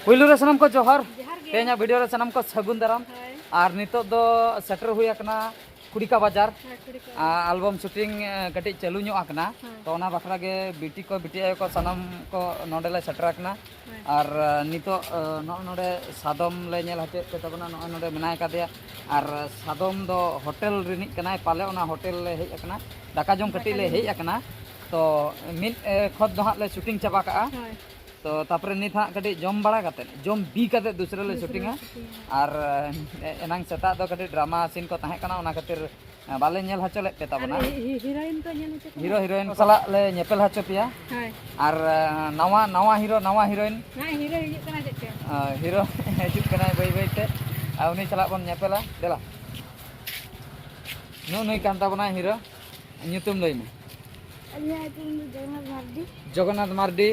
पुलू रे सनम को जोहर तेना वीडियो रे सनम को सगुन दाराम और नितो दो सेटर हुई अकना कुड़िका बाजार एल्बम शूटिंग कटी चालू ᱧᱚᱜ akana तो ओना बखरा गे बीटी को बिटी आयो को सनम को नोडेले सेटर akana और नितो नोडे सादम ले नेल हते पे तबना नोडे मेनाय कादेया और सादम दो होटल रिनिक कनाय पाले ओना होटल ले हेज akana दाका जम कटी ले हेज akana तो मिन खत दो हां ले शूटिंग चाबा का तो तापरे नित हाँ कटी जम बड़ा करते जम बी करते दूसरे ले शूटिंग और एनांग सेता दो कटी ड्रामा सीन को तहे कना ओना खातिर बाले नेल हचले पे तबना हीरोइन को नेल हचो हीरो हीरोइन सला ले नेपेल हचो पिया और नवा नवा हीरोइन ना हीरो हिजुक कना चेके हीरो हिजुक कना बाई बाई ते आ उनी सला बन नेपेला देला नुई कान तबना हीरो nyutum लई में जगन्नाथ मार्डी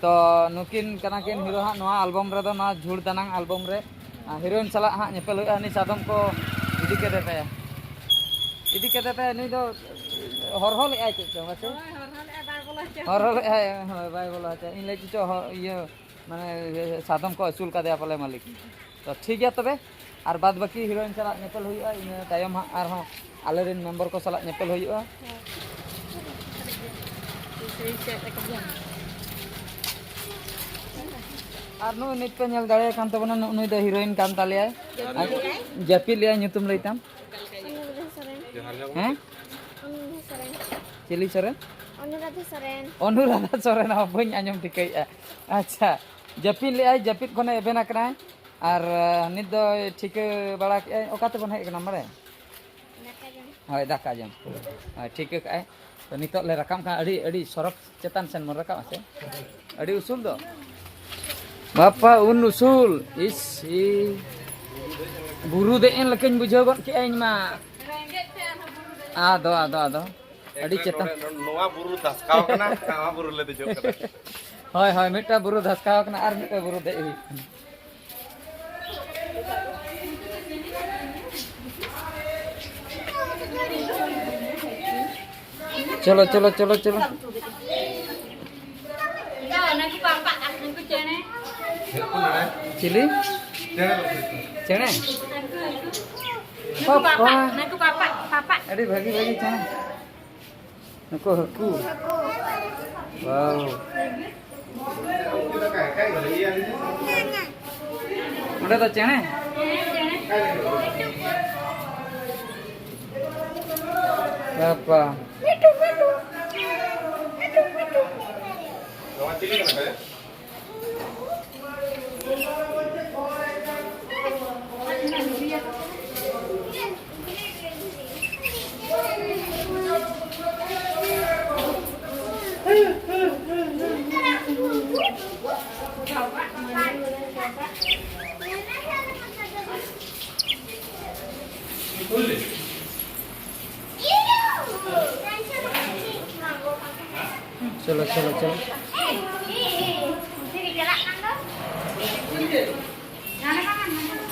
तो नुकिन कना किन हीरो हाँ नवा एल्बम रे दो ना झुड़ दानांग एल्बम रे हीरोइन सला हाँ नेपेल हुआ नि सादम को इदी के देता है नुई दो हरहल आय चे बसे हरहल आय बाय बोला चे इन ले चो ये माने सादम को असूल का दे पाले मालिक तो ठीक है तबे और बाद बाकी हीरोइन सला नेपेल हुआ इन तायम हाँ और हाँ आलेरिन मेंबर को सला नेपेल हुआ और नु नित पे नेल दाड़े कान तबना नुई दो हीरोइन कान तालिया जपी लिया nyutum लइताम हैं चिली सरेन अनुराधा सरेन बन आजम ठिकै अच्छा जपित ले जपित खने एबेना कना और नित दो ठीक बड़ा के ओकाते बन हेक नंबर है हाय दाका जम हाय ठीक है तो नित ले रकम का अड़ी सरफ चेतन सेन मन रकम आसे अड़ी उसूल दो बापा उन उसूल इस बुरु दे एन लकन बुझाव गन के इन मा आदो अड़ी चेतन नोवा बुरु धसकाव कना कावा बुरु ले देजो कना होय होय मिटा बुरु धसकाव कना और मिटा बुरु दे चलो चलो चलो चलो चिली चने पापा अरे भागी भागी चने नको हकू वाओ उड़ा तो चने पापा नोवा चिली कना है चलो चलो चलो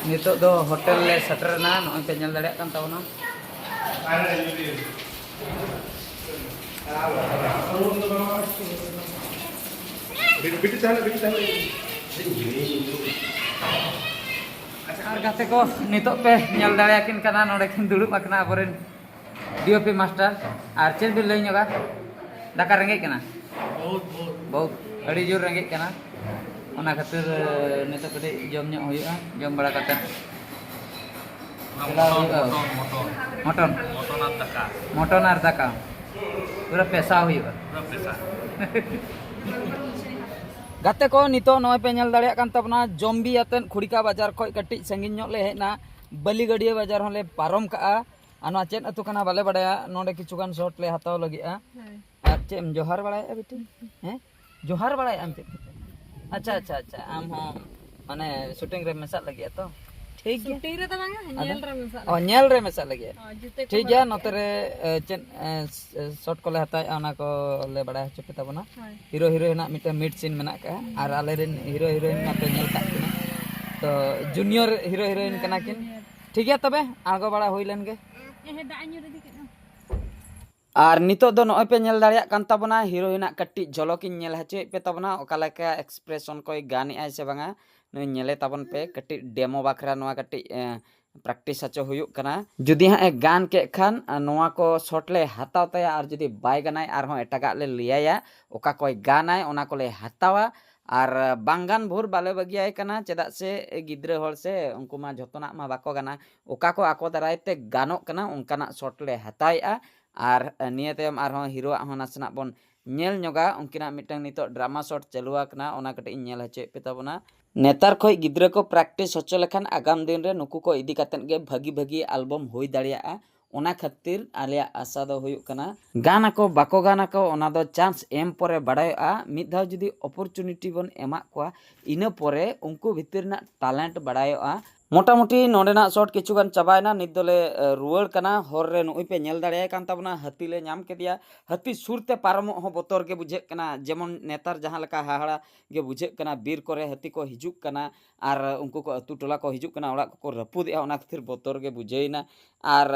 नितो दो होटल ले सेटर ना नोय पे नेल दाड़े कान तावना बिटी चाले और गाते को नितो पे नेल दाड़े किन कना नोडे किन दुड़ुब अकना अबरेन डीओपी मास्टर और चेल भी लई ᱧᱚᱜᱟ दाका रेंगे कना बहुत अड़ी जोर रेंगे कना ओना खातिर नितो कटे जम ᱧᱚᱜ हुआ जम बड़ा कते मटन और दाका पूरा पैसा हुआ गाते को नितो नय पे नेल दाड़े कान तबना जम्बी आतन खुड़िका बाजार खय कटी संगिन ᱧᱚᱜ ले हेना बली गडिया बाजार होले पारम का आना चेन अतु कना बाले बड़ाया नोडे किचुगान शॉट ले हताव लगिया और चेम जोहार बड़ाया बेटी हैं जोहार बड़ाया आम चेक अच्छा अच्छा अच्छा आम हो माने शूटिंग रे मेसा लगिया तो ठीक है शूटिंग रे त बांगा नेल रे मेसा ओ नेल रे मेसा लगिया ठीक है नोते रे चेन शॉट को ले हताय आना को ले बड़ा चुप तबना हीरो हीरोइन मिटे मिड सीन मेना का और आले रेन हीरो हीरोइन ना पे नेल का तो जूनियर हीरो हीरोइन कना किन ठीक है तबे आगो बड़ा होई लेन गे और नितो दो नय पे नेल दाड़िया कान ताबना हीरोइन कट्टी झलक इन नेल हचे पे तबना ओका लेका एक्सप्रेशन कोई गानी आय से बांगा नुई नेले ताबन पे कटी डेमो बाखरा नवा कटी प्रैक्टिस हचो हुयुक कना जुदी हाँ ए गान के खान नवा को शॉट ले हताव तया और जुदी बाय गानाय आर हों एटागा ले लियाया ओका कोई गानाय ओना को ले हतावा और बांगान भोर बाले बगियाय कना चेदा से गिद्रे होल से उनको मा जतोना मा बाको गाना ओका को आको दारायते गानो कना उनकाना शॉट ले हताया और निये तायम आर हों हीरो हों नासना बोन नेल ᱧᱚᱜᱟ उनकिना मिटंग नितो ड्रामा शॉट चलुआ कना ओना कटे नेल हचे पे ताबोना नेतार खोय गिद्रे को प्रैक्टिस हचो लेखान आगाम दिन रे नुकु को इदी कातेन गे भागी भागी एल्बम हुई दाड़ियाआ ओना खातिर आलिया आशा दो हुयुक कना गाना को बाको गाना को ओना दो चांस एम परे बाडायआ मिद धाव जुदी अपॉर्चुनिटी बन एमा कोआ इना परे उनको भितर ना टैलेंट बाडायआ मोटामुटी नोडेना शॉट किचुगान चाबायना नित दोले रुवाड़ कना हर रे नुई पे नेल दाड़ियाय कान ताबना हाथी ले नाम केदिया हाथी सुरते पारमो हो बोतर गे बुझे कना जेमन नेतार जहां लका हाहाड़ा गे बुझे कना बीर करे हाथी को हिजुक कना आर उनको को अतु टोला को हिजुक कना ओड़ा को रपुदेआ ओना खातिर बोतर गे बुझेइना आर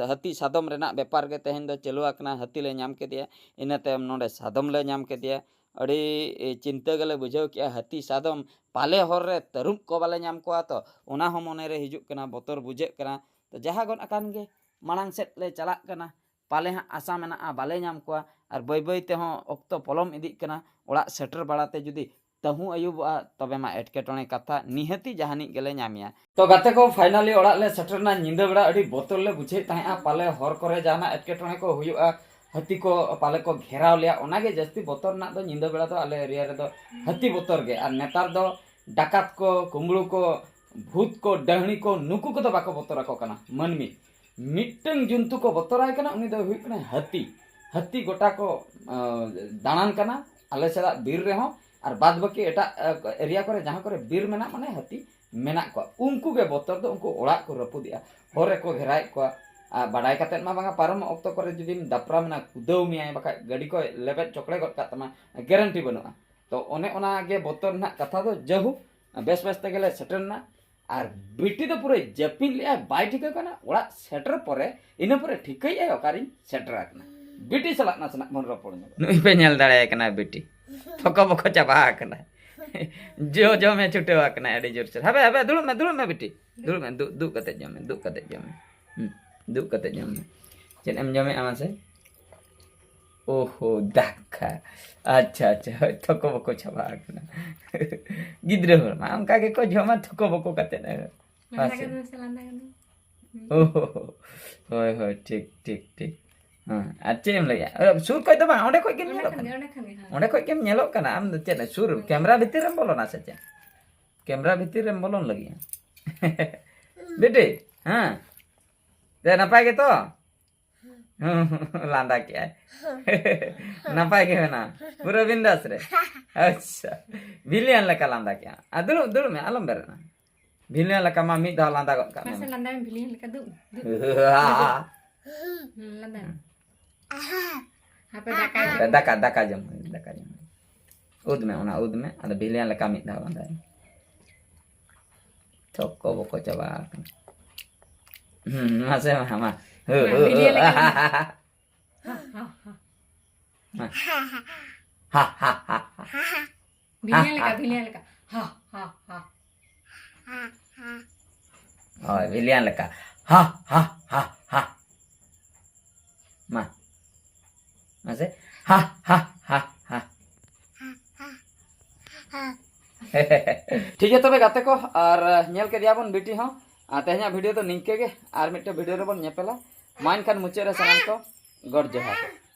हाथी सादम रेना व्यापार गे तेहेन दो चलुआ कना हाथी ले नाम केदिया इना तायम नोडे सादम ले नाम केदिया अड़ी चिंता गले बुझाव किया हाथी सादम पाले हर रे तरुप को बाले नाम को तो ओना हो मने रे हिजुक कना बोतर बुझे कना तो जहाँ गन अकान गे मांग सेट ले चला कना पाले हाँ आशा मेना बाले नाम को और बै बै ते हों ऑक्तो पलम इदी कना ओड़ा सेटर बाड़ाते जुदी तहु अयुबा तबे मा एटकेटोणे कथा निहती जहानी गेले नामिया तो गाते को फाइनली ओड़ा ले सेटरना निंदा बेड़ा अड़ी बोतल ले बुझे ताहेआ पाले हर करे जाना एटकेटोणे को हुयुआ हाथी को पाले को घेराव लिया ओनागे जस्ती बोतर ना दो निंदा बेड़ा दो आले एरिया रे दो हाथी बोतर गे और नेतार दो डाकात को कुंबड़ू को भूत को डहणी को नुकु को तो बाको बोतरा को कना मनमी मिटंग जंतु को बोतराय कना उनी दो हुई कना हाथी हाथी गोटा को दाणान कना आले सेदा बीर रे हों और बाद बाकी एटा एरिया करे जहां करे बीर मेना माने हाथी मेना को उनको गे बोतर दो उनको ओड़ा को रपुदिया होरे को घेराय को बाडाय कातेन मा बांगा पारम ऑक्तो करे जुदी दापरा मेना कुदाव मियाय बाका गाड़ी को लेबेट चोकड़े गट का तमा गारंटी बनुआ तो ओने ओना गे बोतर ना कथा दो जहु बेस बेस ते गेले सेटर ना और बिटी दो पूरे जपिन लिया बाय ठिका कना ओड़ा सेटर परे इना परे ठिकई आय ओकारिन सेटर आकना बिटी सला ना सना मन रपड़ नुई पे नेल दाड़े कना बिटी थको बको चाबा कना जो जो में छुटेवा कना एडी जोर से हबे हबे दुड़ में बिटी दुड़ में दु कते जमे दु कते जमे दु कते जमे चेन एम जमे आमा से ओहो दाका अच्छा अच्छा थको बको चाबा कना गिद्रे होर मा उनका के को जमा थको बको कते ना ओहो होय होय ठीक ठीक ठीक हाँ अच्छे एम लगे सुर कोई तो बांग ओंडे कोई केम नेलो कना ओंडे कोई केम नेलो कना आम दो चेन सुर कैमरा भीतर रेम बोलो ना से चे कैमरा भीतर रेम बोलोन लगी बेटे हाँ ते नपाय के तो लांदा क्या है नपाय के ना पूरा बिंदास रे अच्छा बिलियन लका लांदा क्या दुड़ में आलम बेरे ना बिलियन लका मा मी दा लांदा गत का Masa lantai yang pilih leka du. Lantai. Apa दका जम उद में ओना उद में अद बिलियन लका मी दा लांदा थोको बको चबा मासे मा Bilian leka. Ha ha ha. Oh, bilian leka. Ha ha ha ha. Ma. Mase ha ha ha ha. ठीक है तबे गाते को और नेल के दिया बन बेटी हो तेहना वीडियो तो निंके गे और मिट्टे वीडियो रे बन नेपेला मान खान मुचे रे सनम तो गड जोहार।